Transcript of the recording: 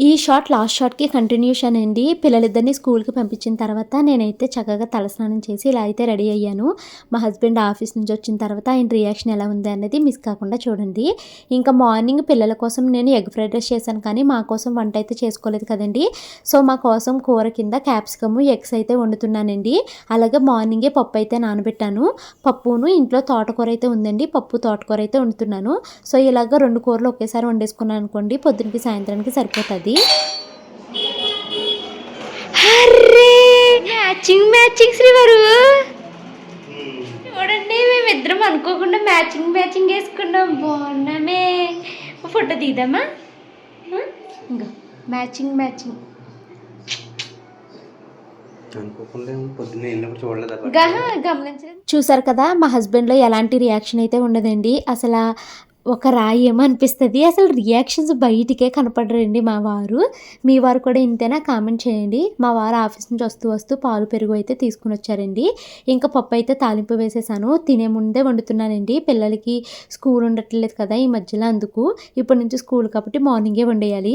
ఈ shot last షాట్‌కి continuation అండి. పిల్లలిద్దరిని స్కూల్‌కి పంపించిన తర్వాత నేనైతే చక్కగా తలస్నానం చేసి ఇలా అయితే రెడీ అయ్యాను. మా హస్బెండ్ ఆఫీస్ నుంచి వచ్చిన తర్వాత ఆయన రియాక్షన్ ఎలా ఉంది అనేది మిస్ కాకుండా చూడండి. ఇంకా మార్నింగ్ పిల్లల కోసం నేను ఎగ్ ఫ్రైడ్ రైస్ చేశాను కానీ మా కోసం వంట అయితే చేసుకోలేదు కదండీ. సో మా కోసం కూర కింద క్యాప్సికమ్, ఎగ్స్ అయితే వండుతున్నానండి. అలాగే మార్నింగే పప్పు అయితే నానబెట్టాను. పప్పును ఇంట్లో తోటకూర అయితే ఉందండి. పప్పు తోటకూర అయితే వండుతున్నాను. సో ఇలాగ 2 కూరలు ఒకేసారి వండేసుకున్నాను అనుకోండి పొద్దునకి సాయంత్రానికి సరిపోతది. అర్రే మ్యాచింగ్ శ్రీవారు చూడండి మేమిద్దరం అనుకోకుండా మ్యాచింగ్ వేసుకున్నాం. బాగున్నామే. ఫోటో తీద్దామా? ఇంకా మ్యాచింగ్ చూసారు కదా మా హస్బెండ్లో ఎలాంటి రియాక్షన్ అయితే ఉండదండి. అసలు ఒక రాయి ఏమో అనిపిస్తుంది. అసలు రియాక్షన్స్ బయటికే కనపడరండి మా వారు. మీ వారు కూడా ఇంతేనా? కామెంట్ చేయండి. మా వారు ఆఫీస్ నుంచి వస్తూ పాలు పెరుగు అయితే తీసుకుని వచ్చారండి. ఇంకా పప్పు అయితే తాలింపు వేసేసాను. తినే ముందే వండుతున్నానండి. పిల్లలకి స్కూల్ ఉండట్లేదు కదా ఈ మధ్యలో, అందుకు ఇప్పటి నుంచి స్కూల్ కాబట్టి మార్నింగే వండేయాలి.